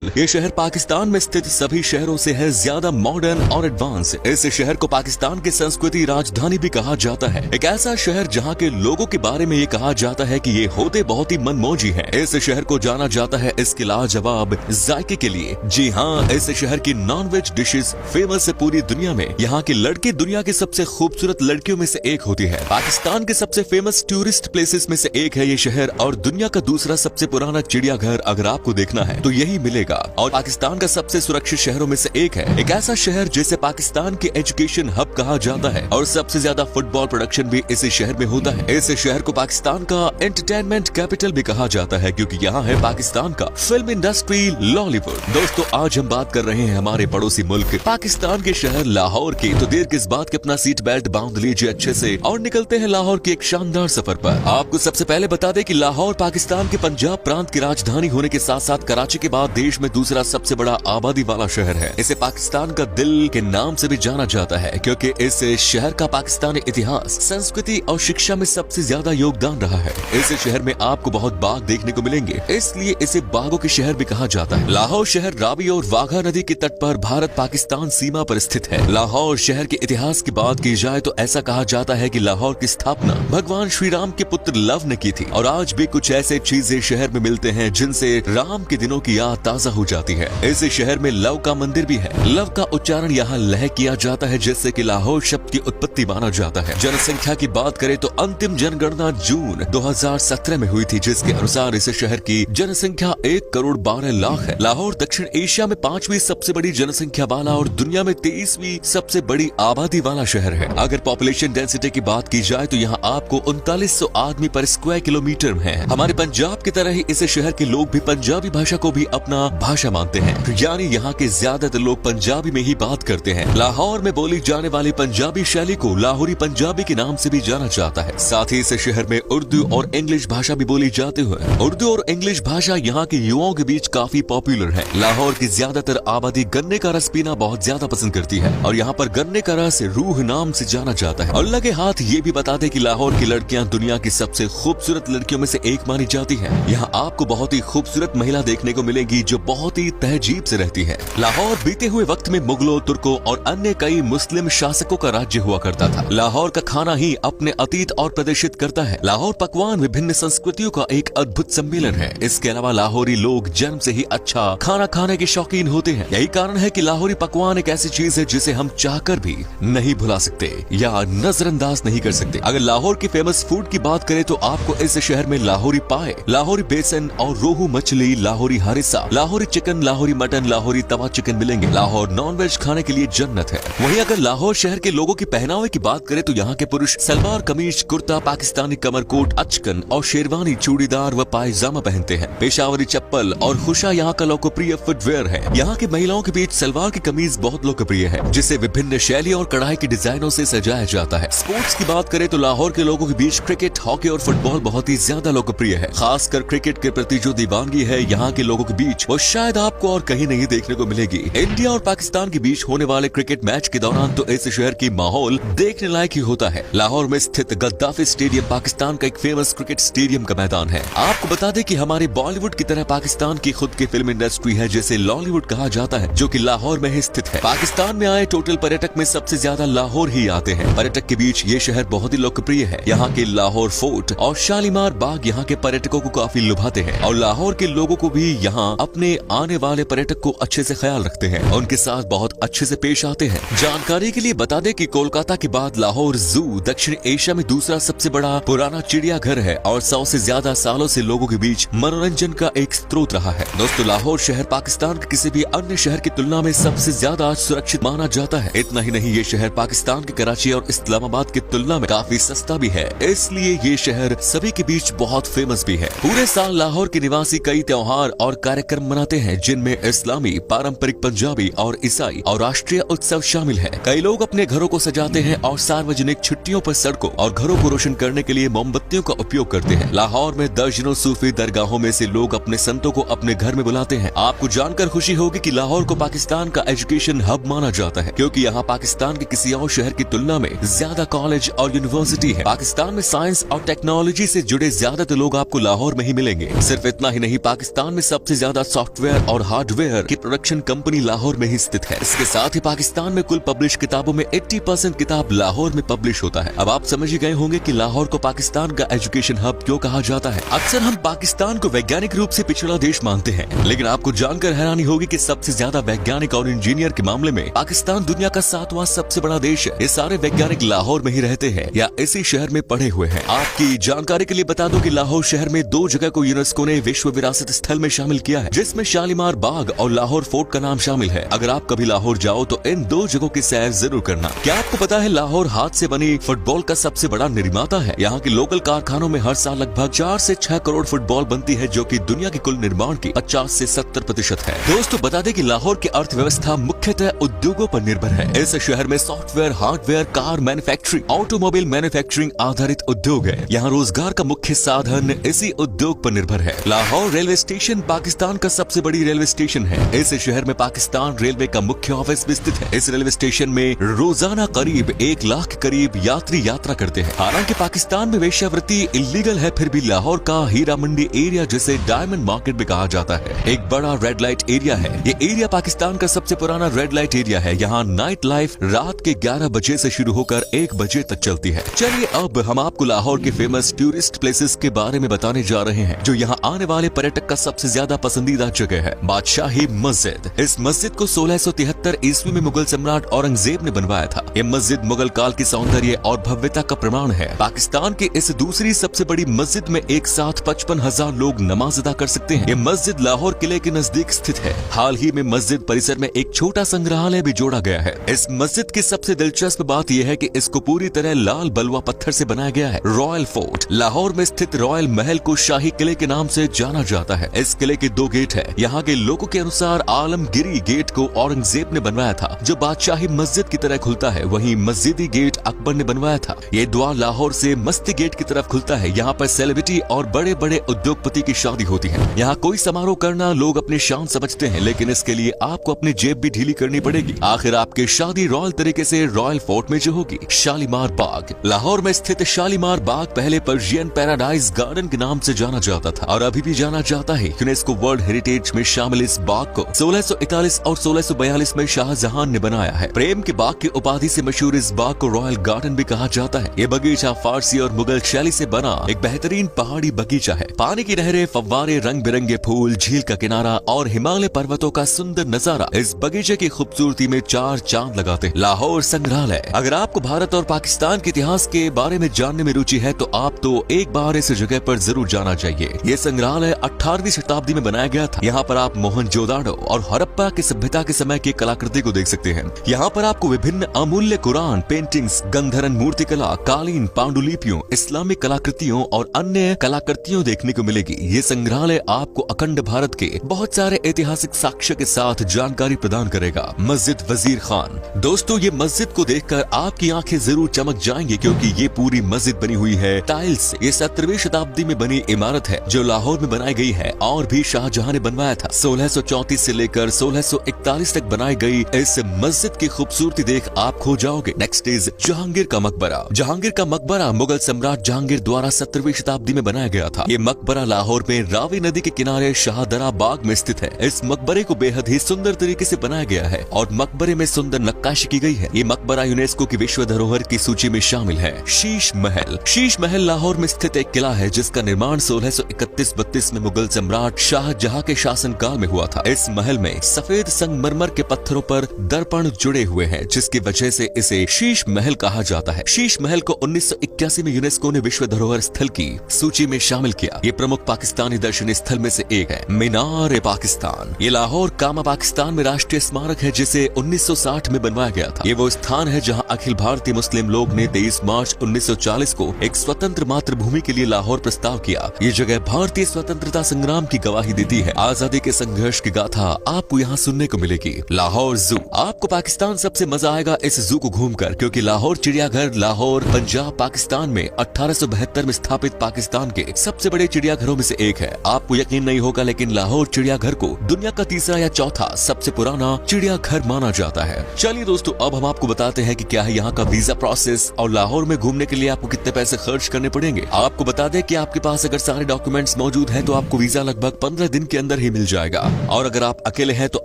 ये शहर पाकिस्तान में स्थित सभी शहरों से है ज्यादा मॉडर्न और एडवांस। इस शहर को पाकिस्तान की संस्कृति राजधानी भी कहा जाता है। एक ऐसा शहर जहाँ के लोगों के बारे में ये कहा जाता है कि ये होते बहुत ही मनमौजी हैं। इस शहर को जाना जाता है इसके लाजवाब जायके के लिए। जी हाँ, इस शहर की नॉनवेज डिशेस फेमस है पूरी दुनिया में। यहाँ के लड़के दुनिया की सबसे खूबसूरत लड़कियों में से एक होती है। पाकिस्तान के सबसे फेमस टूरिस्ट प्लेसेस में से एक है ये शहर और दुनिया का दूसरा सबसे पुराना चिड़ियाघर अगर आपको देखना है तो यही मिलेगा। और पाकिस्तान का सबसे सुरक्षित शहरों में से एक है। एक ऐसा शहर जिसे पाकिस्तान के एजुकेशन हब कहा जाता है और सबसे ज्यादा फुटबॉल प्रोडक्शन भी इस शहर में होता है। इस शहर को पाकिस्तान का एंटरटेनमेंट कैपिटल भी कहा जाता है क्योंकि यहाँ है पाकिस्तान का फिल्म इंडस्ट्री लॉलीवुड। दोस्तों, आज हम बात कर रहे हैं हमारे पड़ोसी मुल्क पाकिस्तान के शहर लाहौर की। तो देर किस बात की, अपना सीट बेल्ट बांध लीजिए अच्छे से और निकलते हैं लाहौर के एक शानदार सफर पर। आपको सबसे पहले बता दें कि लाहौर पाकिस्तान के पंजाब प्रांत की राजधानी होने के साथ साथ कराची के बाद देश में दूसरा सबसे बड़ा आबादी वाला शहर है। इसे पाकिस्तान का दिल के नाम से भी जाना जाता है क्योंकि इस शहर का पाकिस्तानी इतिहास, संस्कृति और शिक्षा में सबसे ज्यादा योगदान रहा है। इस शहर में आपको बहुत बाग देखने को मिलेंगे, इसलिए इसे बागों के शहर भी कहा जाता है। लाहौर शहर रावी और वाघा नदी के तट पर भारत पाकिस्तान सीमा पर स्थित है। लाहौर शहर के इतिहास की बात की जाए तो ऐसा कहा जाता है कि लाहौर की स्थापना भगवान श्री राम के पुत्र लव ने की थी और आज भी कुछ ऐसे चीजें शहर में मिलते हैं जिनसे राम के दिनों की याद ताजा हो जाती है। इस शहर में लव का मंदिर भी है। लव का उच्चारण यहाँ लह किया जाता है जिससे कि लाहौर शब्द की उत्पत्ति माना जाता है। जनसंख्या की बात करें तो अंतिम जनगणना जून 2017 में हुई थी जिसके अनुसार इस शहर की जनसंख्या 1,12,00,000 है। लाहौर दक्षिण एशिया में 5वीं सबसे बड़ी जनसंख्या वाला और दुनिया में 23वीं सबसे बड़ी आबादी वाला शहर है। अगर पॉपुलेशन डेंसिटी की बात की जाए तो यहाँ आपको 3900 आदमी पर स्क्वायर किलोमीटर है। हमारे पंजाब की तरह ही इस शहर के लोग भी पंजाबी भाषा को भी अपना भाषा मानते हैं, यानी यहाँ के ज्यादातर लोग पंजाबी में ही बात करते हैं। लाहौर में बोली जाने वाली पंजाबी शैली को लाहौरी पंजाबी के नाम से भी जाना जाता है। साथ ही इस शहर में उर्दू और इंग्लिश भाषा भी बोली जाती है। उर्दू और इंग्लिश भाषा यहाँ के युवाओं के बीच काफी पॉपुलर है। लाहौर की ज्यादातर आबादी गन्ने का रस पीना बहुत ज्यादा पसंद करती है और यहाँ पर गन्ने का रस रूह नाम से जाना जाता है। और लगे हाथ ये भी बता दे कि लाहौर की लड़कियाँ दुनिया की सबसे खूबसूरत लड़कियों में से एक मानी जाती है। यहाँ आपको बहुत ही खूबसूरत महिला देखने को मिलेगी जो बहुत ही तहजीब से रहती है। लाहौर बीते हुए वक्त में मुगलों, तुर्कों और अन्य कई मुस्लिम शासकों का राज्य हुआ करता था। लाहौर का खाना ही अपने अतीत और प्रदर्शित करता है। लाहौर पकवान विभिन्न संस्कृतियों का एक अद्भुत सम्मेलन है। इसके अलावा लाहौरी लोग जन्म से ही अच्छा खाना खाने के शौकीन होते हैं। यही कारण है कि लाहौरी पकवान एक ऐसी चीज है जिसे हम चाहकर भी नहीं भुला सकते या नजरअंदाज नहीं कर सकते। अगर लाहौर की फेमस फूड की बात करें तो आपको इस शहर में लाहौरी पाए, लाहौरी बेसन और रोहू मछली, लाहौरी हरिसा, लाहौरी चिकन, लाहौरी मटन, लाहौरी तवा चिकन मिलेंगे। लाहौर नॉनवेज खाने के लिए जन्नत है। वहीं अगर लाहौर शहर के लोगों की पहनावे की बात करें तो यहाँ के पुरुष सलवार कमीज, कुर्ता, पाकिस्तानी कमरकोट, अचकन और शेरवानी, चूड़ीदार व पायजामा पहनते हैं। पेशावरी चप्पल और खुशा यहाँ का लोकप्रिय फुटवेयर है। यहाँ की महिलाओं के बीच सलवार की कमीज बहुत लोकप्रिय है जिसे विभिन्न शैली और कढ़ाई के डिजाइनों से सजाया जाता है। स्पोर्ट्स की बात करें तो लाहौर के लोगों के बीच क्रिकेट, हॉकी और फुटबॉल बहुत ही ज्यादा लोकप्रिय है। खासकर क्रिकेट के प्रति जो दीवानगी है यहाँ के लोगों के बीच वो शायद आपको और कहीं नहीं देखने को मिलेगी। इंडिया और पाकिस्तान के बीच होने वाले क्रिकेट मैच के दौरान तो इस शहर की माहौल देखने लायक ही होता है। लाहौर में स्थित गद्दाफी स्टेडियम पाकिस्तान का एक फेमस क्रिकेट स्टेडियम का मैदान है। आपको बता दें कि हमारे बॉलीवुड की तरह पाकिस्तान की खुद की फिल्म इंडस्ट्री है जिसे लॉलीवुड कहा जाता है, जो कि लाहौर में ही स्थित है। पाकिस्तान में आए टोटल पर्यटक में सबसे ज्यादा लाहौर ही आते हैं। पर्यटक के बीच ये शहर बहुत ही लोकप्रिय है। यहाँ के लाहौर फोर्ट और शालीमार बाग यहाँ के पर्यटकों को काफी लुभाते हैं और लाहौर के लोगों को भी यहाँ अपने आने वाले पर्यटक को अच्छे से ख्याल रखते हैं, उनके साथ बहुत अच्छे से पेश आते हैं। जानकारी के लिए बता दें कि कोलकाता के बाद लाहौर जू दक्षिण एशिया में दूसरा सबसे बड़ा पुराना चिड़ियाघर है और 100 से ज्यादा सालों से लोगों के बीच मनोरंजन का एक स्रोत रहा है। दोस्तों, लाहौर शहर पाकिस्तान के किसी भी अन्य शहर की तुलना में सबसे ज्यादा सुरक्षित माना जाता है। इतना ही नहीं, ये शहर पाकिस्तान के कराची और इस्लामाबाद की तुलना में काफी सस्ता भी है, इसलिए ये शहर सभी के बीच बहुत फेमस भी है। पूरे साल लाहौर के निवासी कई त्योहार और कार्यक्रम मनाते हैं जिनमें इस्लामी, पारंपरिक, पंजाबी और ईसाई और राष्ट्रीय उत्सव शामिल है। कई लोग अपने घरों को सजाते हैं और सार्वजनिक छुट्टियों पर सड़कों और घरों को रोशन करने के लिए मोमबत्तियों का उपयोग करते हैं। लाहौर में दर्जनों सूफी दरगाहों में से लोग अपने संतों को अपने घर में बुलाते हैं। आपको जानकर खुशी होगी कि लाहौर को पाकिस्तान का एजुकेशन हब माना जाता है क्योंकि यहाँ पाकिस्तान के किसी और शहर की तुलना में ज्यादा कॉलेज और यूनिवर्सिटी है। पाकिस्तान में साइंस और टेक्नोलॉजी से जुड़े ज्यादातर लोग आपको लाहौर में ही मिलेंगे। सिर्फ इतना ही नहीं, पाकिस्तान में सबसे ज्यादा सॉफ्टवेयर और हार्डवेयर की प्रोडक्शन कंपनी लाहौर में ही स्थित है। इसके साथ ही पाकिस्तान में कुल पब्लिश किताबों में 80% किताब लाहौर में पब्लिश होता है। अब आप समझ ही गए होंगे कि लाहौर को पाकिस्तान का एजुकेशन हब क्यों कहा जाता है। अक्सर हम पाकिस्तान को वैज्ञानिक रूप से पिछड़ा देश मानते हैं, लेकिन आपको जानकर हैरानी होगी कि सबसे ज्यादा वैज्ञानिक और इंजीनियर के मामले में पाकिस्तान दुनिया का 7वां सबसे बड़ा देश है। ये सारे वैज्ञानिक लाहौर में ही रहते हैं या इसी शहर में पढ़े हुए हैं। आपकी जानकारी के लिए बता दूं कि लाहौर शहर में 2 जगह को यूनेस्को ने विश्व विरासत स्थल में शामिल किया है, जिसमें शालीमार बाग और लाहौर फोर्ट का नाम शामिल है। अगर आप कभी लाहौर जाओ तो इन 2 जगहों की सैर जरूर करना। क्या आपको पता है लाहौर हाथ से बनी फुटबॉल का सबसे बड़ा निर्माता है। यहाँ के लोकल कारखानों में हर साल लगभग 4 से 6 करोड़ फुटबॉल बनती है, जो कि दुनिया के कुल निर्माण की 50 से 70% है। दोस्तों बता दें कि लाहौर की अर्थव्यवस्था मुख्यतः उद्योगों पर निर्भर है। इस शहर में software, hardware, car manufacturing, automobile manufacturing आधारित उद्योग है। यहाँ रोजगार का मुख्य साधन इसी उद्योग पर निर्भर है। लाहौर रेलवे स्टेशन पाकिस्तान का सबसे बड़ी रेलवे स्टेशन है। इस शहर में पाकिस्तान रेलवे का मुख्य ऑफिस भी स्थित है। इस रेलवे स्टेशन में रोजाना करीब 1 लाख के करीब यात्री यात्रा करते हैं। हालांकि पाकिस्तान में वेश्यावृत्ति इलीगल है, फिर भी लाहौर का हीरा मंडी एरिया, जिसे डायमंड मार्केट भी कहा जाता है, एक बड़ा रेड लाइट एरिया है। ये एरिया पाकिस्तान का सबसे पुराना रेड लाइट एरिया है। यहाँ नाइट लाइफ रात के 11 बजे से शुरू होकर 1 बजे तक चलती है। चलिए अब हम आपको लाहौर के फेमस टूरिस्ट प्लेसेस के बारे में बताने जा रहे हैं, जो यहाँ आने वाले पर्यटक का सबसे ज्यादा पसंदीदा जगह है, बादशाही मस्जिद। इस मस्जिद को 1673 ईस्वी में मुगल सम्राट औरंगजेब ने बनवाया था। ये मस्जिद मुगल काल की सौंदर्य और भव्यता का प्रमाण है। पाकिस्तान की इस दूसरी सबसे बड़ी मस्जिद में एक साथ 55,000 लोग नमाज अदा कर सकते हैं। ये मस्जिद लाहौर किले के नजदीक स्थित है। हाल ही में मस्जिद परिसर में एक छोटा संग्रहालय भी जोड़ा गया है। इस मस्जिद की सबसे दिलचस्प बात यह है कि इसको पूरी तरह लाल बलुआ पत्थर से बनाया गया है। रॉयल फोर्ट लाहौर में स्थित रॉयल महल को शाही किले के नाम से जाना जाता है। इस किले के 2 गेट है। यहाँ के लोगों के अनुसार आलमगिरी गेट को औरंगजेब ने बनवाया था, जो बादशाही मस्जिद की तरह खुलता है। वहीं मस्जिदी गेट अकबर ने बनवाया था। ये द्वार लाहौर से मस्ती गेट की तरफ खुलता है। यहाँ पर सेलिब्रिटी और बड़े बड़े उद्योगपति की शादी होती है। यहाँ कोई समारोह करना लोग अपनी शान समझते हैं, लेकिन इसके लिए आपको अपनी जेब भी ढीली करनी पड़ेगी। आखिर आपकी शादी रॉयल तरीके से रॉयल फोर्ट में जो होगी। शालीमार बाग लाहौर में स्थित शालीमार बाग पहले पर्शियन पैराडाइज गार्डन के नाम से जाना जाता था और अभी भी जाना जाता है। यूनेस्को वर्ल्ड हेरिटेज में शामिल इस बाग को 1641 और 1642 में शाहजहां ने बनाया है। प्रेम के बाग की उपाधि से मशहूर इस बाग को रॉयल गार्डन भी कहा जाता है। ये बगीचा फारसी और मुगल शैली से बना एक बेहतरीन पहाड़ी बगीचा है। पानी की नहरें, फव्वारे, रंग बिरंगे फूल, झील का किनारा और हिमालय पर्वतों का सुंदर नजारा इस बगीचे की खूबसूरती में 4 चांद लगाते हैं। लाहौर संग्रहालय अगर आपको भारत और पाकिस्तान के इतिहास के बारे में जानने में रुचि है तो आप तो एक बार इस जगह पर जरूर जाना चाहिए। ये संग्रहालय 18वीं शताब्दी में बनाया गया था। यहाँ पर आप मोहनजोदाड़ो और हड़प्पा की सभ्यता के समय की कलाकृति को देख सकते हैं। यहाँ पर आपको विभिन्न अमूल्य कुरान, पेंटिंग्स, गंधर्व मूर्तिकला, कालीन, पांडुलिपियों, इस्लामिक कलाकृतियों और अन्य कलाकृतियों देखने को मिलेगी। ये संग्रहालय आपको अखंड भारत के बहुत सारे ऐतिहासिक साक्ष्य के साथ जानकारी प्रदान करेगा। मस्जिद वजीर खान दोस्तों, ये मस्जिद को देखकर आपकी आंखें जरूर चमक जाएंगी, क्योंकि ये पूरी मस्जिद बनी हुई है टाइल्स से। ये 17वीं शताब्दी में बनी इमारत है जो लाहौर में बनाई गई है और भी शाहजहां ने बनवाया था। 1634 से लेकर 1641 तक बनाई गई इस मस्जिद की खूबसूरती देख आप खो जाओगे। नेक्स्ट इज जहांगीर का मकबरा। जहांगीर का मकबरा मुगल सम्राट जहांगीर द्वारा 17वीं शताब्दी में बनाया गया था। ये मकबरा लाहौर में रावी नदी के किनारे शाहदरा बाग में स्थित है। इस मकबरे को बेहद ही सुंदर तरीके से बनाया गया है और मकबरे में सुंदर नक्काशी की गई है। ये मकबरा यूनेस्को की विश्व धरोहर की सूची में शामिल है। शीश महल। शीश महल लाहौर में स्थित एक किला है जिसका निर्माण 1631-32 में मुगल सम्राट शाहजहां के शासनकाल में हुआ था। इस महल में सफेद संगमरमर के पत्थरों पर दर्पण जुड़े हुए हैं, जिसकी वजह से इसे शीश महल कहा जाता है। शीश महल को 1981 में यूनेस्को ने विश्व धरोहर स्थल की सूची में शामिल किया। ये प्रमुख पाकिस्तानी दर्शनीय स्थल में से एक है। मीनार ए पाकिस्तान। ये लाहौर कामा पाकिस्तान में राष्ट्रीय स्मारक है, जिसे 1960 में बनवाया गया था। ये वो स्थान है जहां अखिल भारतीय मुस्लिम लोग ने 23 मार्च 1940 को एक स्वतंत्र मातृभूमि के लिए लाहौर प्रस्ताव किया। ये जगह भारतीय स्वतंत्रता संग्राम की गवाही देती है। आजादी के संघर्ष की गाथा आपको यहाँ सुनने को मिलेगी। लाहौर जू। आपको पाकिस्तान सबसे मजा आएगा इस जू को घूमकर, क्योंकि लाहौर चिड़ियाघर लाहौर पंजाब पाकिस्तान में 1872 में स्थापित पाकिस्तान के सबसे बड़े चिड़ियाघरों में से एक है। आपको यकीन नहीं होगा, लेकिन लाहौर चिड़ियाघर को दुनिया का तीसरा या चौथा सबसे पुराना चिड़ियाघर माना जाता है। चलिए दोस्तों, अब हम आपको बताते हैं कि क्या है यहाँ का वीजा प्रोसेस और लाहौर में घूमने के लिए आपको कितने पैसे खर्च करने पड़ेंगे। आपको बता दें कि आपके पास अगर सारे डॉक्यूमेंट्स मौजूद हैं तो आपको वीजा लगभग 15 दिन के अंदर ही मिल जाएगा। और अगर आप अकेले हैं तो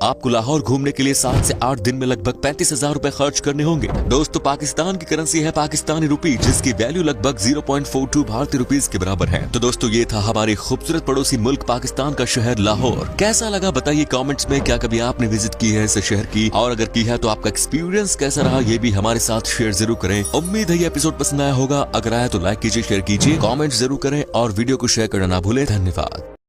आपको लाहौर घूमने के लिए 7 से 8 दिन में लगभग 35,000 रुपए खर्च करने होंगे। दोस्तों, पाकिस्तान की करेंसी है पाकिस्तानी रुपी, जिसकी वैल्यू लगभग 0.42 भारतीय रुपीज के बराबर है। तो दोस्तों, ये था हमारे खूबसूरत पड़ोसी मुल्क पाकिस्तान का शहर लाहौर। कैसा लगा बताइए कमेंट्स में। क्या कभी आपने विजिट की है इस शहर की, और अगर की है तो आपका एक्सपीरियंस कैसा रहा, ये भी हमारे साथ शेयर जरूर करें। उम्मीद है ये एपिसोड पसंद आया होगा। अगर आया तो लाइक कीजिए, शेयर कीजिए, कमेंट जरूर करें और वीडियो को शेयर करना ना भूलें। धन्यवाद।